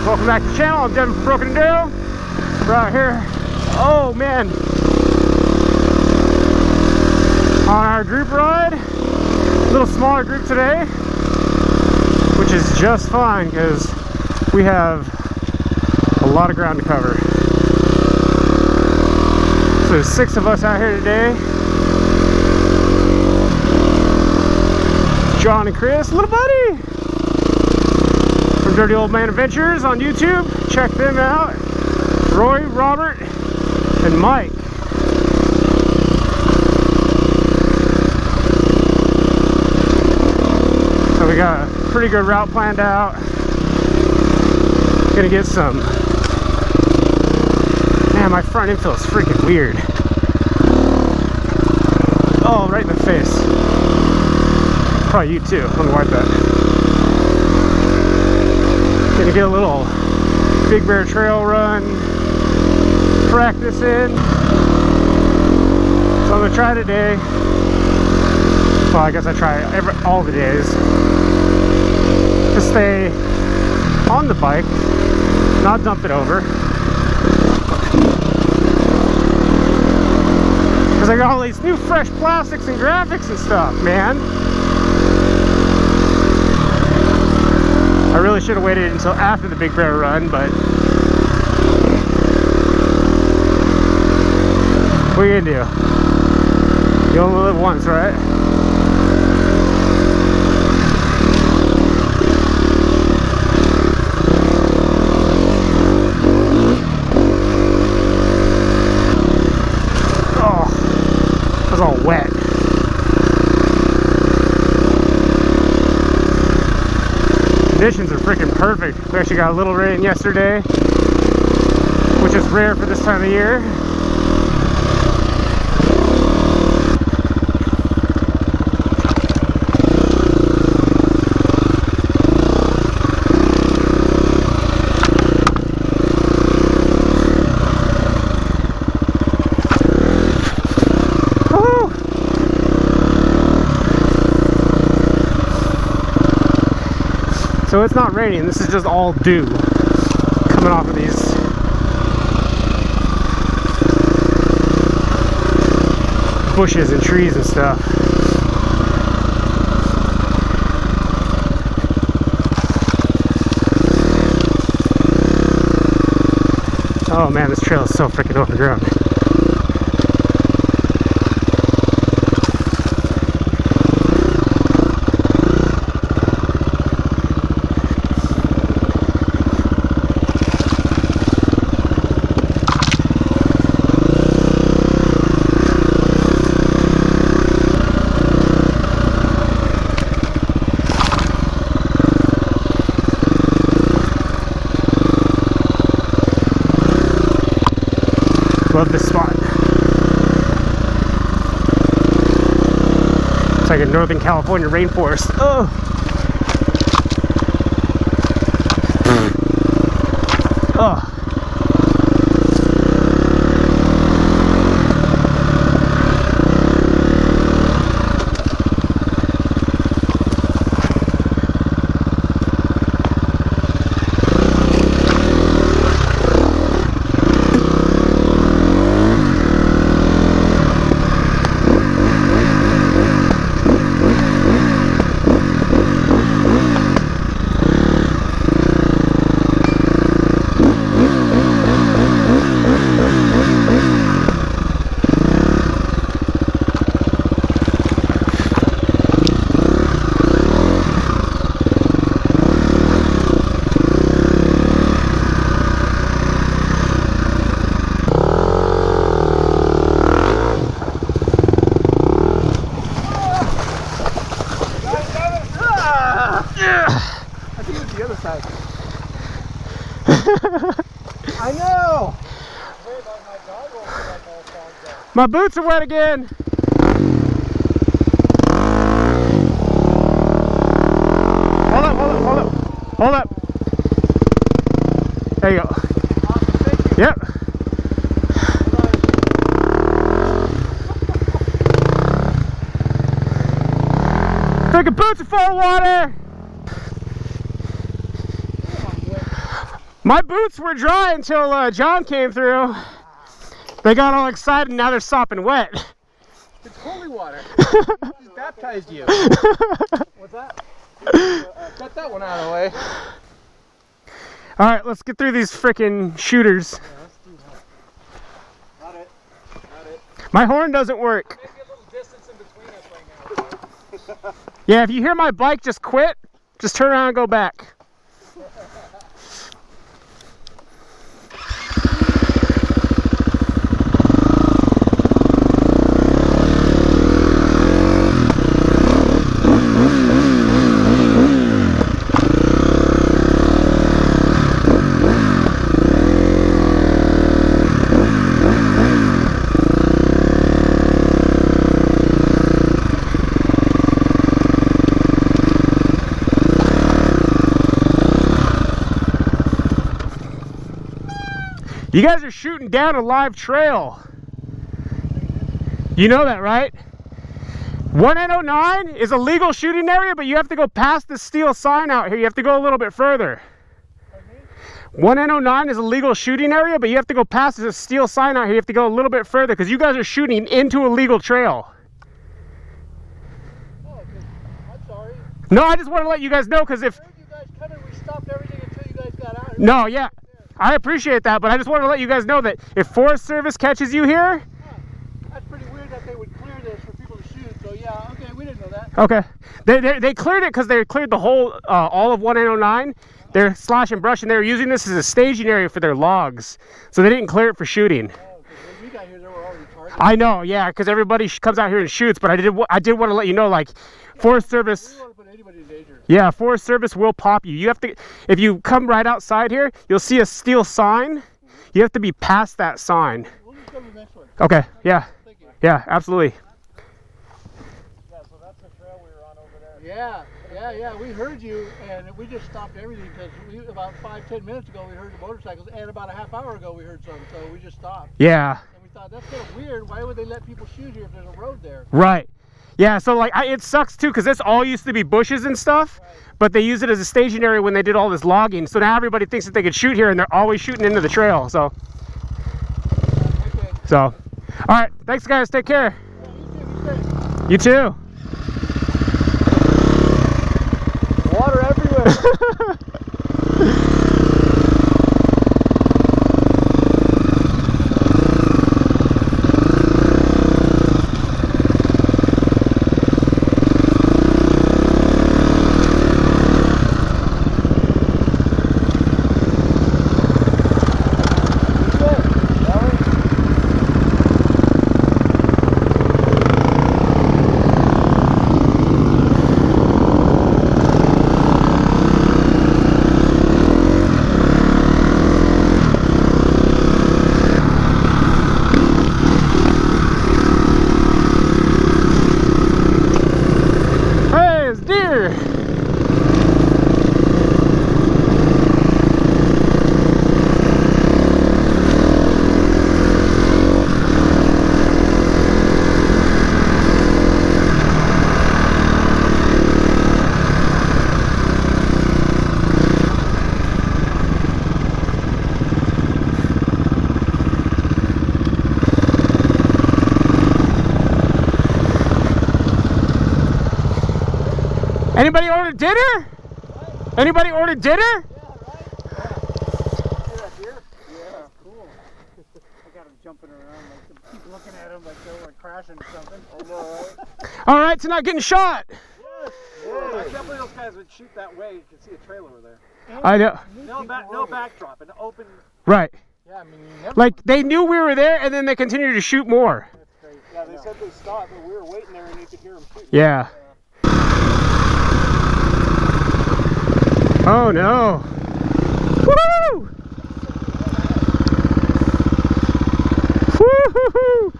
Welcome back to the channel. I'm Devin from Broken Enduro. We're out here, oh man, on our group ride. A little smaller group today, which is just fine because we have a lot of ground to cover. So there's 6 of us out here today. John and Chris, little buddy, from Dirty Old Man Adventures on YouTube. Check them out. Roy, Robert, and Mike. So we got a pretty good route planned out. Gonna get some. Man, my front end feels freaking weird. Oh, right in the face. Probably you too. I'm gonna wipe that. Gonna get a little Big Bear Trail run practice in. So I'm gonna try today. Well, I guess I try all the days to stay on the bike, not dump it over. Because I got all these new fresh plastics and graphics and stuff, man. I really should have waited until after the Big Bear run, but what are you gonna do? You only live once, right? Oh, it was all wet. Conditions are freaking perfect. We actually got a little rain yesterday, which is rare for this time of year. So it's not raining, this is just all dew coming off of these. Bushes and trees and stuff. Oh man, this trail is so freaking overgrown. Love this spot. It's like a Northern California rainforest. Oh! Oh! I know! My boots are wet again! Hold up, hold up, hold up. Hold up. There you go. Awesome, thank you. Yep. Freaking boots are full of water! My boots were dry until John came through. They got all excited and now they're sopping wet. It's holy water. He's baptized you. What's that? Cut that one out of the way. All right, let's get through these frickin' shooters. Yeah, let's do that. Got it. Got it. My horn doesn't work. Maybe a little distance in between us right now. Yeah, if you hear my bike just quit, just turn around and go back. You guys are shooting down a live trail. You know that, right? 109 is a legal shooting area, but you have to go past the steel sign out here. You have to go a little bit further. 109 is a legal shooting area, but you have to go past the steel sign out here. You have to go a little bit further because you guys are shooting into a legal trail. Oh, I'm sorry. No, I just want to let you guys know because if... I heard you guys coming, we stopped everything until you guys got out. No, yeah. I appreciate that, but I just want to let you guys know that if Forest Service catches you here... That's pretty weird that they would clear this for people to shoot, so yeah, okay, we didn't know that. Okay. They cleared it because they cleared the whole, all of 109. They're slash and brush, and they were using this as a staging area for their logs. So they didn't clear it for shooting. Oh, because when we got here, they were already targeted. I know, yeah, because everybody comes out here and shoots, but I did want to let you know, like, Forest Service... We don't want to put anybody in danger. Yeah, Forest Service will pop you. You have to, if you come right outside here, you'll see a steel sign. You have to be past that sign. We'll just go to the next one. Okay, yeah. Thank you. Yeah, absolutely. Yeah, so that's the trail we were on over there. Yeah, we heard you, and we just stopped everything because about 5-10 minutes ago we heard the motorcycles, and about a half hour ago we heard some, so we just stopped. Yeah. And we thought, that's kind of weird. Why would they let people shoot here if there's a road there? Right. Yeah, so like it sucks too because this all used to be bushes and stuff, Right. but they use it as a staging area when they did all this logging. So now everybody thinks that they could shoot here, and they're always shooting into the trail. So, Okay. all right, thanks guys. Take care. Yeah, You too. water everywhere. Hey, it's deer. Anybody order dinner? What? Anybody order dinner? Yeah, right? See that deer? Yeah, cool. I got him jumping around, like, keep looking at him like they were crashing or something. I know, right? All right, so not getting shot. Yes. I can't believe those guys would shoot that way. You can see a trailer over there. I know. No backdrop, an open. Right. Yeah, I mean, you never. Like they knew we were there, and then they continued to shoot more. That's crazy. Yeah, they said they stopped, but we were waiting there and you could hear them shooting. Yeah. Oh no. Woo! Woo-hoo-hoo!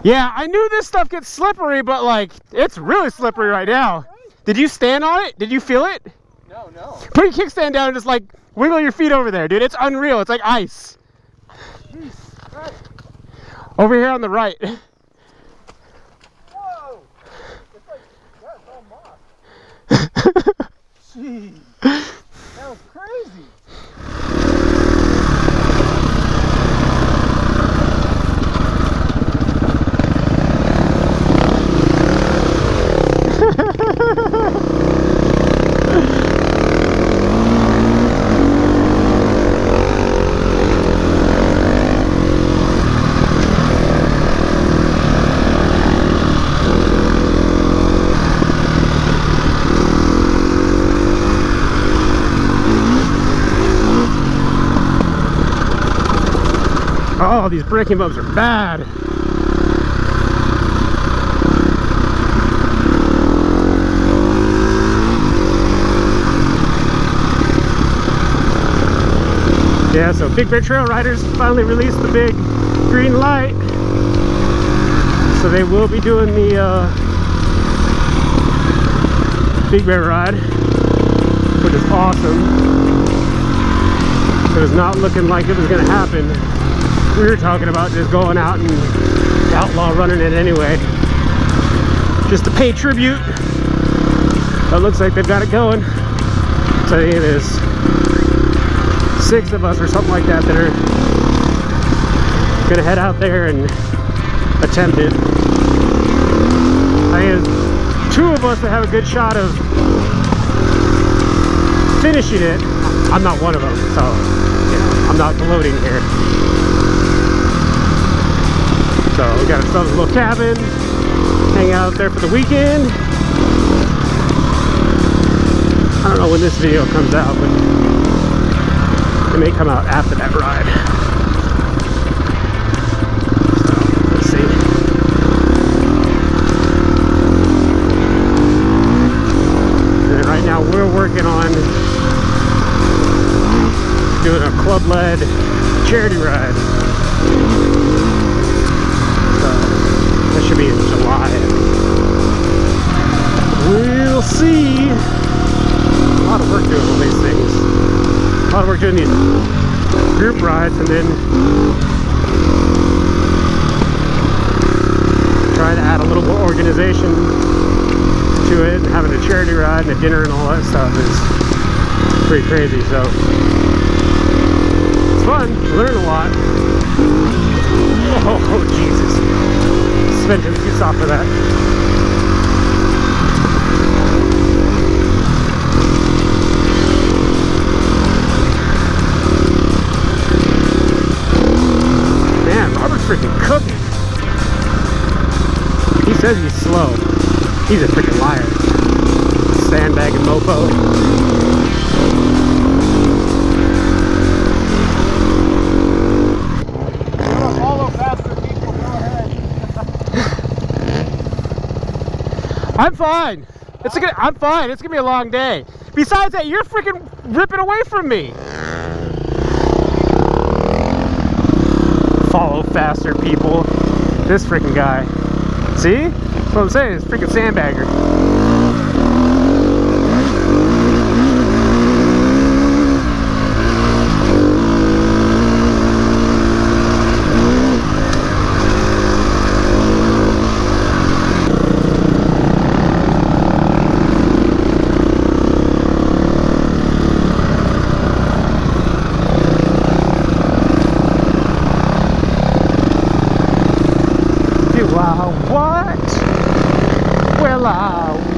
Yeah, I knew this stuff gets slippery, but like, it's really slippery right now. Did you stand on it? Did you feel it? No, no. Put your kickstand down and just like wiggle your feet over there, dude. It's unreal. It's like ice. Jeez. Over here on the right. Jeez. That was crazy. Oh, these braking bumps are bad. Yeah, so Big Bear Trail Riders finally released the big green light. So they will be doing the Big Bear ride, which is awesome. It was not looking like it was going to happen. We were talking about just going out and outlaw running it anyway, just to pay tribute. But it looks like they've got it going. So it is 6 of us or something like that that are gonna head out there and attempt it. I think there's 2 of us that have a good shot of finishing it. I'm not one of them, so you know, I'm not gloating here. So we got ourselves a little cabin, hang out there for the weekend. I don't know when this video comes out, but it may come out after that ride. So let's see. And right now we're working on doing a club-led charity ride. That should be in July. We'll see. A lot of work doing all these things. A lot of work doing these group rides, and then trying to add a little more organization to it, and having a charity ride and a dinner and all that stuff is pretty crazy. So it's fun. Learn a lot. Oh, Jesus. Suspension too soft for that. Man, Robert's freaking cooking. He says he's slow. He's a freaking liar. Sandbagging mofo. I'm fine. I'm fine. It's gonna be a long day. Besides that, you're freaking ripping away from me. Follow faster, people. This freaking guy. See? That's what I'm saying. It's freaking sandbagger.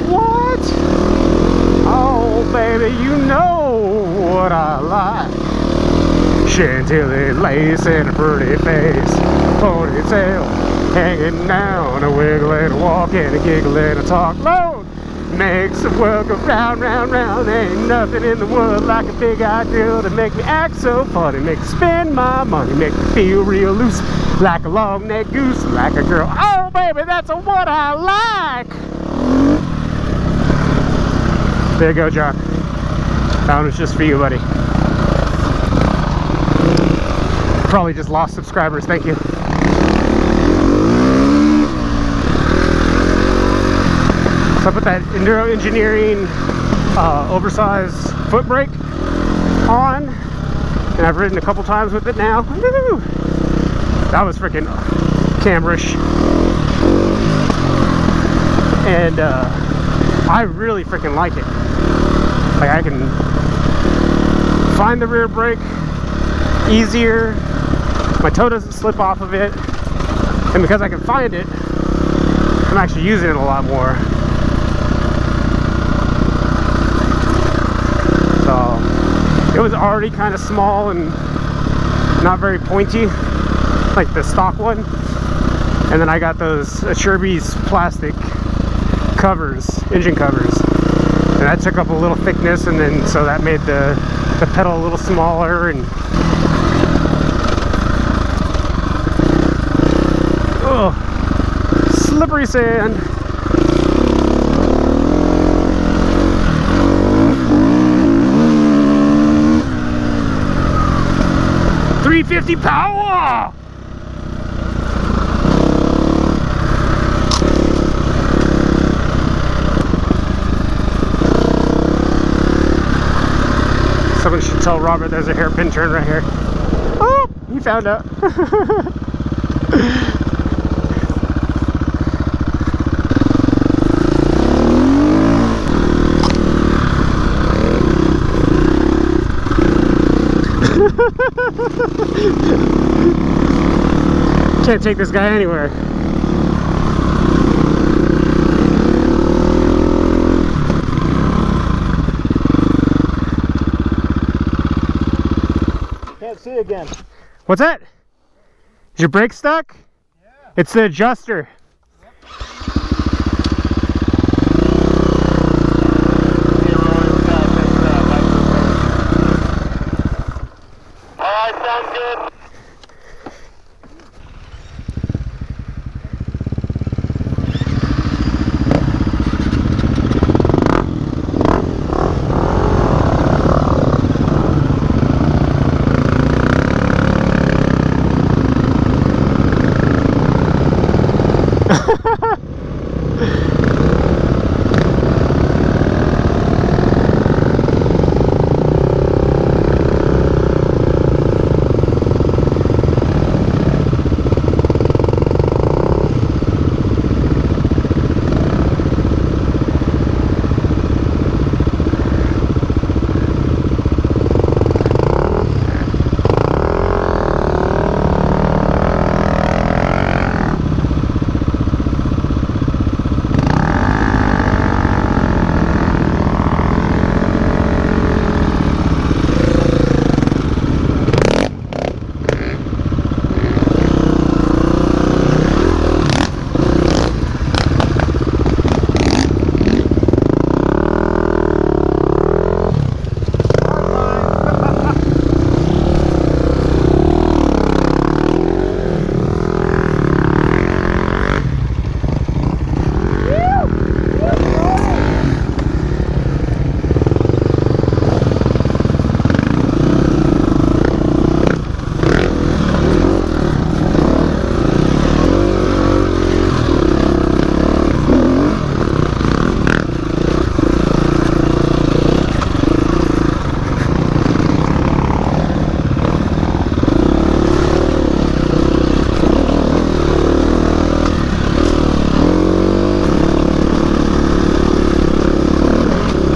What? Oh, baby, you know what I like. Chantilly lace and a pretty face, ponytail hanging down, a wiggle and a walk and a giggle and a talk. Load makes the world go round, round, round. Ain't nothing in the world like a big-eyed girl to make me act so funny, make me spend my money, make me feel real loose, like a long-necked goose, like a girl. Oh, baby, that's what I like. There you go, John. That one was just for you, buddy. Probably just lost subscribers. Thank you. So I put that Enduro Engineering oversized foot brake on, and I've ridden a couple times with it now. Woo! That was freaking camerish. And I really freaking like it. Like I can find the rear brake easier, my toe doesn't slip off of it, and because I can find it, I'm actually using it a lot more. So it was already kind of small and not very pointy like the stock one, and then I got those Sherby's plastic covers, engine covers, and that took up a little thickness, and then so that made the pedal a little smaller. And oh, slippery sand. .350 power. Someone should tell Robert there's a hairpin turn right here. Oh, he found out. Can't take this guy anywhere. Can't see again. What's that? Is your brake stuck? Yeah. It's the adjuster.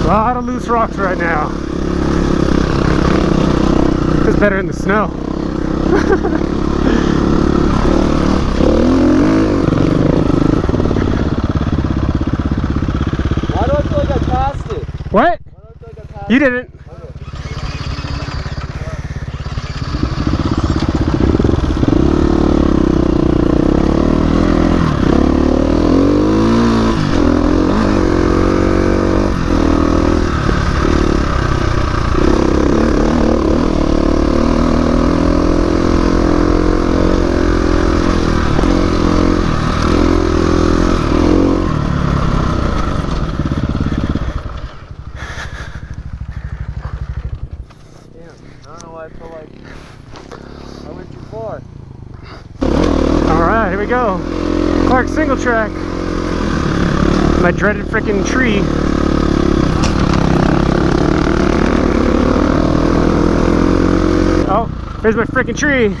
A lot of loose rocks right now. It's better in the snow. Why do I feel like I passed it? What? Why do I feel like I passed You didn't. Alright, here we go. Clark single track. My dreaded freaking tree. Oh, there's my freaking tree.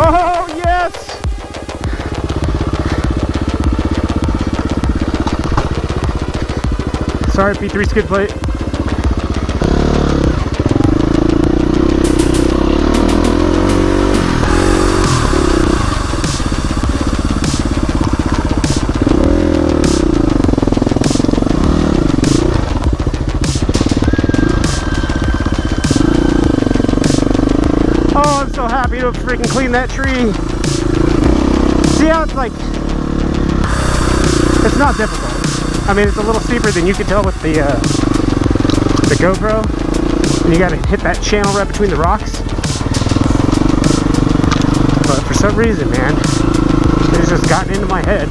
Oh, yes! Sorry, P3 skid plate. Oh, I'm so happy to freaking clean that tree. See how it's like, it's not difficult. I mean, it's a little steeper than you can tell with the GoPro. And you gotta hit that channel right between the rocks. But for some reason, man, it's just gotten into my head.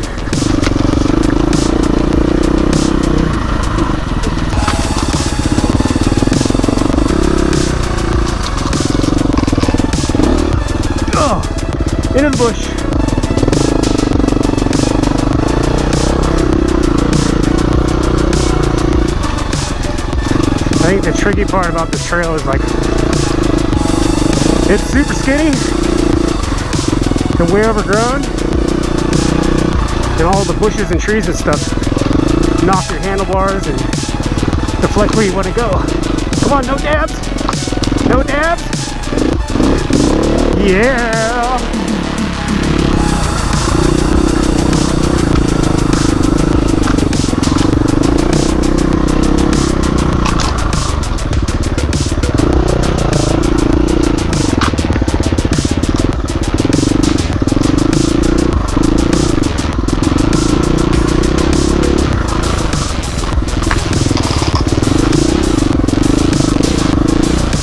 Oh, into the bush. I think the tricky part about this trail is like, it's super skinny and way overgrown, and all the bushes and trees and stuff knock your handlebars and deflect where you want to go. Come on, no dabs! No dabs! Yeah!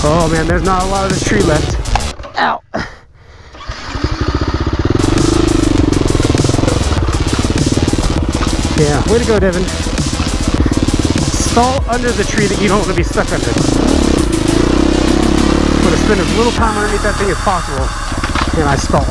Oh man, there's not a lot of this tree left. Ow! Yeah, way to go, Devin. Stall under the tree that you don't want to be stuck under. I'm going to spend as little time underneath that thing as possible, and I stall.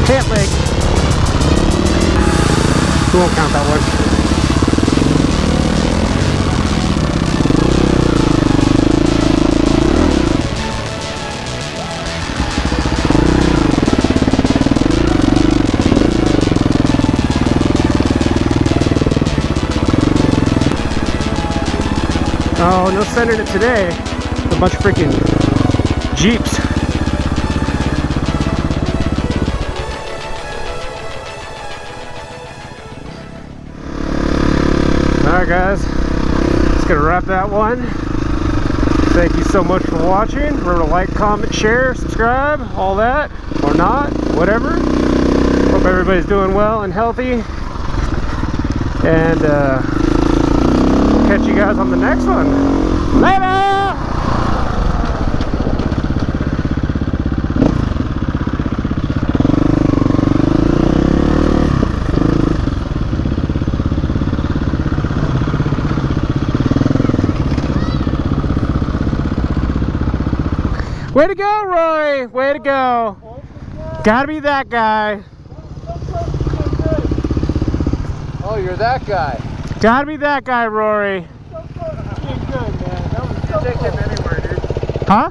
Pant leg. We won't count that one. Oh, no sending it today. A bunch of freaking Jeeps. Alright guys, just gonna wrap that one. Thank you so much for watching. Remember to like, comment, share, subscribe, all that, or not, whatever. Hope everybody's doing well and healthy. And we'll catch you guys on the next one. Later! Way to go, Roy! Way to go! Gotta be that guy. Oh, you're that guy. Gotta be that guy, Rory. You're good, man. That was so take him anywhere, dude. Huh?